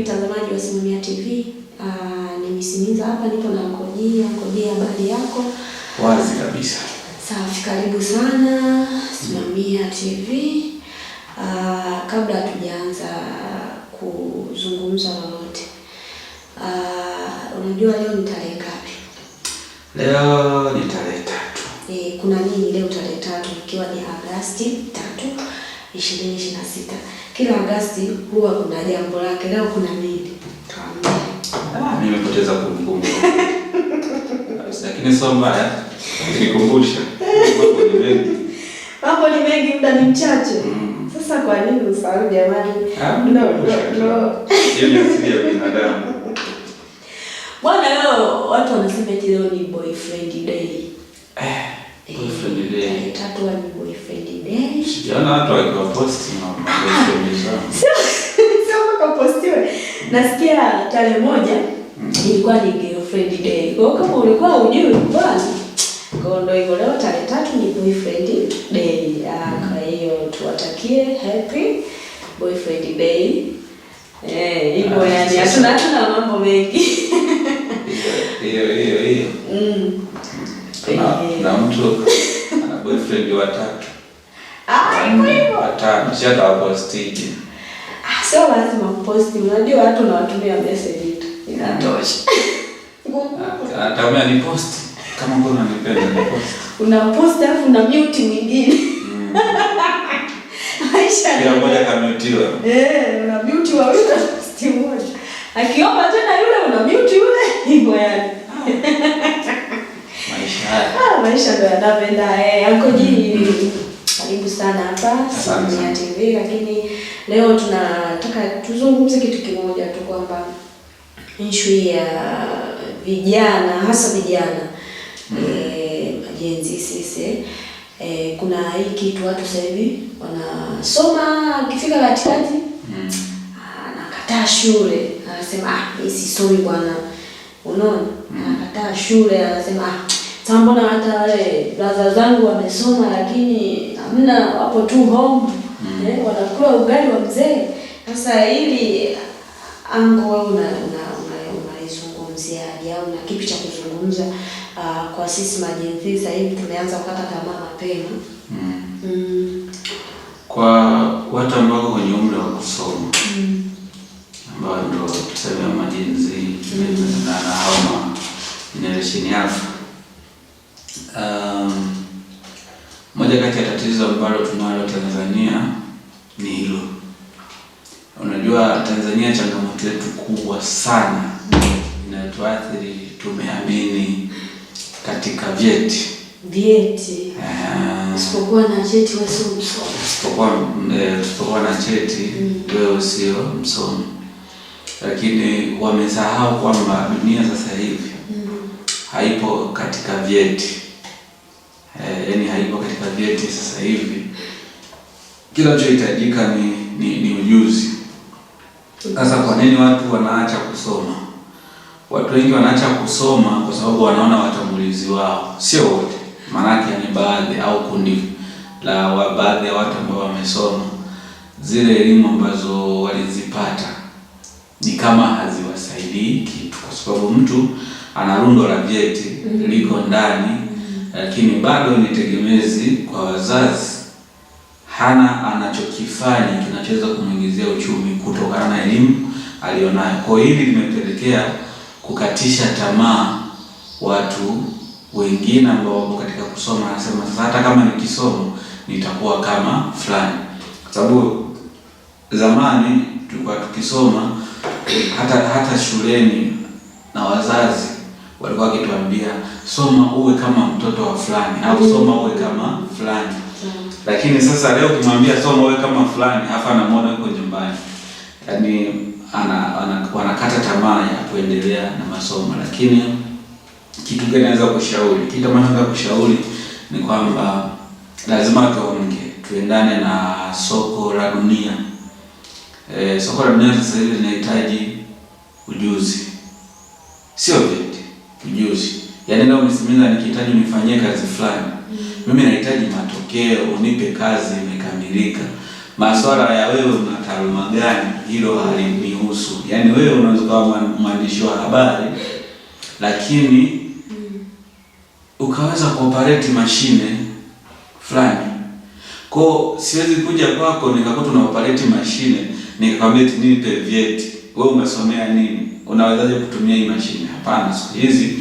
mtazamaji wa Simamia TV. Nimesimama hapa, nipo na Ankoji. Ankoji, habari yako? Wazi kabisa. Safi, karibu sana Simamia TV. Kabla hatujaanza kuzungumza lolote, unajua leo ni tarehe ngapi? Leo ni tarehe 3. Kuna nini leo tarehe 3 ikiwa ni Agosti 3, 2026? Kila Agosti huwa kuna jambo lake. Leo kuna nini? Mimi nimepoteza kumbukumbu. Lakini sio mbaya. Nikukumbusha. Mambo ni mengi, muda ni mchache. Sasa kwa nini usahau jamani? No. Hiyo ni asili ya binadamu. Bwana, leo watu wanasema eti leo ni boyfriend day. Boyfriend day. Tatu ni boyfriend day. Sijaona watu wakiwa posti na boyfriend zao. Sio kama postiwe. Nasikia tarehe 1 ilikuwa ni girlfriend day. Kwa hiyo kama ulikuwa hujui bwana, kwa ndio hivyo, leo tarehe 3 ni boyfriend day. Kwa hiyo tuwatakie happy boyfriend day. Hivyo yani hatuna mambo mengi. Hiyo. Na mtu ana boyfriend watatu. Hivyo. Watatu, si hata wapostiki. Sio lazima kuposti, unajua watu nawatumia message tu. Inatosha. Anatamia ni post kama mbona unanipenda ni post. Una post alafu una mute mwingine. Maisha kila mmoja kamutiwa. Una mute wa yule post moja. Akiomba tena yule una mute yule, hivyo yani. Maisha haya. Maisha ndio yanapenda. Ankoji, karibu sana hapa Simamia TV, lakini leo tunataka tuzungumze kitu kimoja tu, kwamba issue ya vijana, hasa vijana Gen Z sisi, kuna hii kitu watu sasa hivi wanasoma, ukifika katikati anakataa shule, anasema mimi sisomi bwana, unaona, anakataa shule, anasema sasa mbona hata wale brother zangu wamesoma lakini hamna, wapo tu home, wanakula ugali wa mzee. Sasa ili ango wewe unaizungumziaje, au na kipi cha kuzungumza kwa sisi majenzi sasa hivi tumeanza kukata tamaa mapema? Kwa watu ambao kwenye umri wa kusoma, ambao ndio tuseme majenzi na hao generation alpha, moja kati ya tatizo ambalo tunalo Tanzania ni hilo. Unajua Tanzania changamoto yetu kubwa sana inatuathiri, tumeamini katika vyeti. Usipokuwa na cheti wewe sio msomi. Usipokuwa na cheti wewe sio msomi. Lakini wamesahau kwamba dunia sasa hivi haipo katika vyeti. Yaani haipo katika vyeti sasa hivi. Kinachohitajika ni ujuzi. Sasa kwa nini watu wanaacha kusoma? Watu wengi wanaacha kusoma kwa sababu wanaona watangulizi wao. Sio wote. Maana ni baadhi au kundi la baadhi ya watu ambao wamesoma, zile elimu ambazo walizipata ni kama haziwasaidii kitu, kwa sababu mtu ana rundo la vyeti liko ndani, lakini bado ni tegemezi kwa wazazi. Hana anachokifanya kinachoweza kumuingizia uchumi kutokana na elimu alionayo. Kwa hiyo hili limepelekea kukatisha tamaa watu wengine ambao wapo katika kusoma. Anasema sasa hata kama nikisoma nitakuwa kama fulani. Kwa sababu zamani tulikuwa tukisoma hata shuleni na wazazi walikuwa wakituambia soma uwe kama mtoto wa fulani au soma uwe kama fulani. Lakini sasa leo ukimwambia soma uwe kama fulani, hapa anamuona yuko nyumbani. Yaani wanakata tamaa ya kuendelea na masomo. Lakini kitu gani naweza kushauri? Kitu ambacho naweza kushauri ni kwamba lazima tuamke, tuendane na soko la dunia. Soko la dunia sasa hivi linahitaji ujuzi. Sio vyeti, ujuzi. Yaani leo msimiza nikihitaji nifanyie kazi fulani, mimi nahitaji matokeo, unipe kazi imekamilika. Masuala ya wewe una taaluma gani, hilo halinihusu. Yaani wewe unaweza kuwa mwandishi wa habari lakini ukaweza kuoperate mashine fulani. Kwa siwezi kuja kwako nikakuta una operate mashine nikakwambia eti nipe vyeti. Wewe umesomea nini? Unawezaje kutumia hii mashine? Hapana, siku hizi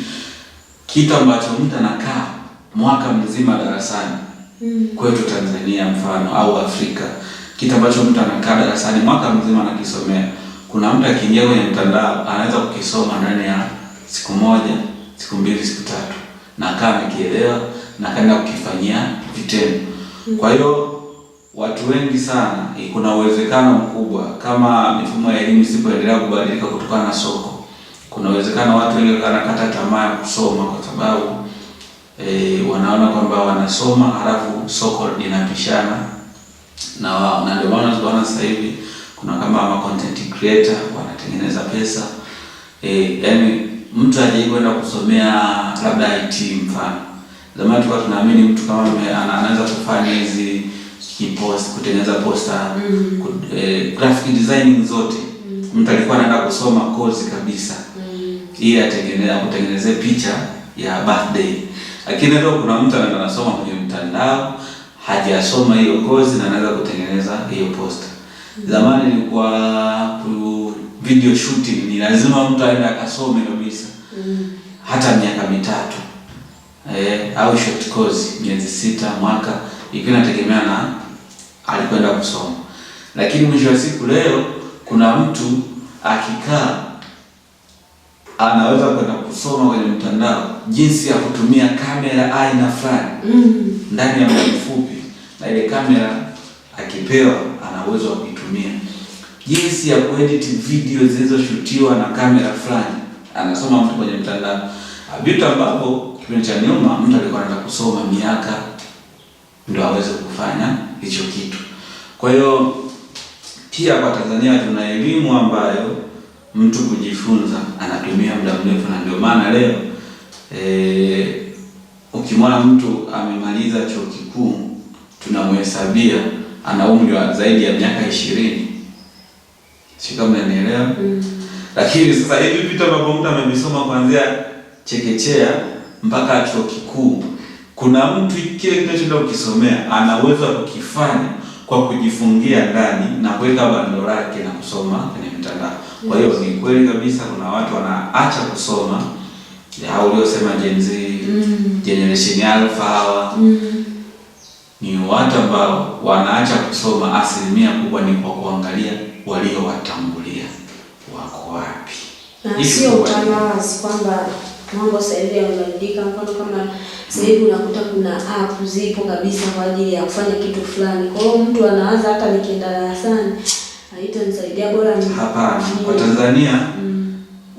kitu ambacho mtu anakaa mwaka mzima darasani kwetu Tanzania mfano au Afrika, kitu ambacho mtu anakaa darasani mwaka mzima anakisomea, kuna mtu akiingia kwenye mtandao anaweza kukisoma ndani ya siku moja, siku mbili, siku tatu, na kama amekielewa na kaenda kukifanyia vitendo. Kwa hiyo watu wengi sana, kuna uwezekano mkubwa kama mifumo ya elimu isipoendelea kubadilika kutokana na soko, kuna uwezekano watu wengi wanakata tamaa ya kusoma kwa sababu wanaona kwamba wanasoma halafu soko linapishana na wao. Na ndio maana tunaona sasa hivi kuna kama content creator wanatengeneza pesa. Yaani mtu aje kwenda kusomea labda IT mfano. Zamani tulikuwa tunaamini mtu kama anaweza kufanya hizi post, kutengeneza poster, graphic designing zote. Mtu alikuwa anaenda kusoma course kabisa. Ili kutengenezea picha ya birthday. Lakini leo kuna mtu anasoma kwenye mtandao, hajasoma hiyo course na anaweza kutengeneza hiyo poster. Zamani ilikuwa video shooting ni lazima mtu aende akasome kabisa. Hata miaka mitatu. Au short course miezi 6, mwaka, ikiwa inategemea na alikwenda kusoma. Lakini mwisho wa siku leo kuna mtu akikaa anaweza kwenda kusoma kwenye mtandao jinsi ya kutumia kamera aina fulani ndani ya muda mfupi, na ile kamera akipewa ana uwezo wa kuitumia. Jinsi ya kuedit video zilizoshutiwa na kamera fulani anasoma mtu kwenye mtandao. Vitu ambavyo kipindi cha nyuma mtu alikuwa anataka kusoma miaka ndio aweze kufanya hicho kitu. Kwa hiyo pia kwa Tanzania tuna elimu ambayo mtu kujifunza anatumia muda mrefu, na ndio maana leo ukimwona mtu amemaliza chuo kikuu tunamhesabia ana umri wa zaidi ya miaka 20. Sio kama unanielewa? Lakini sasa hivi vitu ambavyo mtu amevisoma kuanzia chekechea mpaka chuo kikuu, kuna mtu kile kinachoenda ukisomea ana uwezo wa kukifanya kwa kujifungia ndani na kuweka bando lake na kusoma kwenye mtandao. Kwa hiyo ni kweli kabisa kuna watu wanaacha kusoma, au uliosema Gen Z, Generation Alpha hawa. Ni watu ambao wanaacha kusoma, asilimia kubwa ni kwa kuangalia waliowatangulia wako wapi. Na sio utandawazi kwamba mambo sasa hivi yamebadilika. Mfano kama sasa hivi unakuta kuna app zipo kabisa kwa ajili ya kufanya kitu fulani. Kwa hiyo mtu anaanza hata nikienda darasani haitanisaidia, bora ni hapana. Kwa Tanzania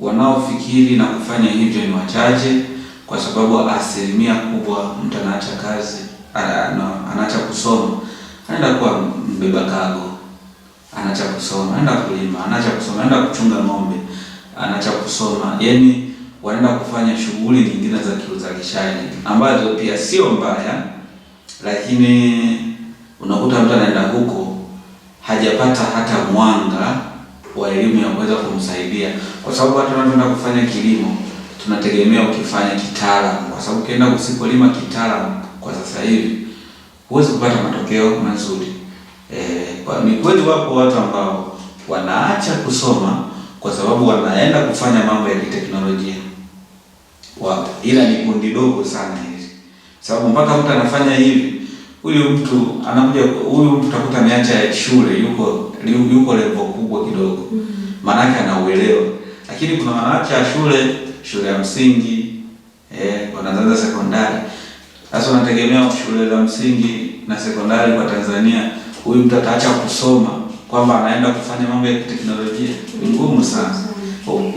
wanaofikiri na kufanya hivyo ni wachache, kwa sababu asilimia kubwa mtu anaacha kazi, anaacha kusoma, anaenda kuwa mbeba kago, anaacha kusoma, anaenda kulima, anaacha kusoma, anaenda kuchunga ng'ombe, anaacha kusoma. Yaani wanaenda kufanya shughuli nyingine za kiuzalishaji ambazo pia sio mbaya, lakini unakuta mtu anaenda huko hajapata hata mwanga wa elimu ya kuweza kumsaidia, kwa sababu hata wanaenda kufanya kilimo tunategemea ukifanya kitaalamu, kwa sababu ukienda usipolima kitaalamu kwa sasa hivi huwezi kupata matokeo mazuri. Ni kweli wapo watu ambao wanaacha kusoma kwa sababu wanaenda kufanya mambo ya kiteknolojia. Wapo, ila ni kundi dogo sana hizi. Sababu mpaka mtu anafanya hivi, huyu mtu utakuta ameacha shule, yuko level kubwa kidogo. Maana yake anauelewa. Lakini kuna wanaacha shule ya msingi, wanaanza sekondari. Sasa unategemea shule za msingi na sekondari kwa Tanzania, huyu mtu ataacha kusoma kwamba anaenda kufanya mambo ya teknolojia? Ni ngumu sana.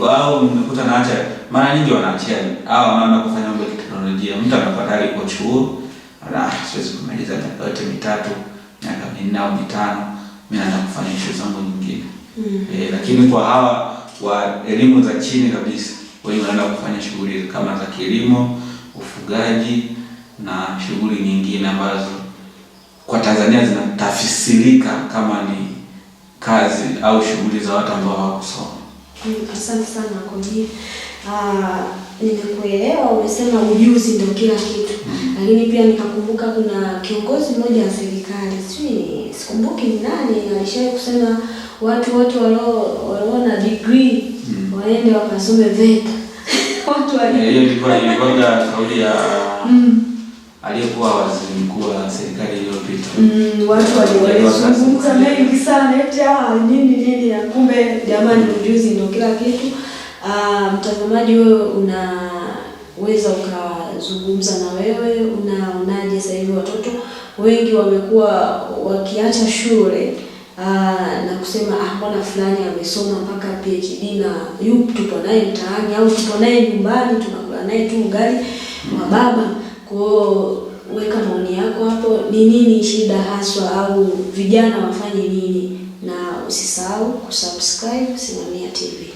Wao nimekuta naacha, mara nyingi wanaachia au wanaenda kufanya mambo ya teknolojia. Mtu anapata yuko chuo, siwezi kumaliza miaka yote mitatu, miaka 4 au 5, mimi naenda kufanya shughuli zangu nyingine. Lakini kwa hawa wa elimu za chini kabisa, wengi wanaenda kufanya shughuli kama za kilimo, ufugaji na shughuli nyingine ambazo kwa Tanzania zinatafsirika kama ni kazi au shughuli za watu ambao hawakusoma. Asante sana Koji. Nimekuelewa, umesema ujuzi ndio kila kitu. Lakini pia nikakumbuka kuna kiongozi mmoja wa serikali, sikumbuki ni nani, alishawahi kusema watu wote walio na degree waende wakasome VETA. Watu hiyo ilikuwa kauli ya aliyekuwa waziri mkuu wa serikali iliyopita. Watu walizungumza mengi sana eti nini ya kumbe jamani ujuzi ndio kila kitu. Mtazamaji, wewe unaweza ukazungumza na wewe, unaonaje sasa hivi watoto wengi wamekuwa wakiacha shule na kusema mbona fulani amesoma mpaka PhD na tupo naye mtaani au tupo naye nyumbani tunakula naye tu ugali wa baba. Kwa weka maoni yako hapo, ni nini shida haswa au vijana wafanye nini? Na usisahau kusubscribe Simamia TV.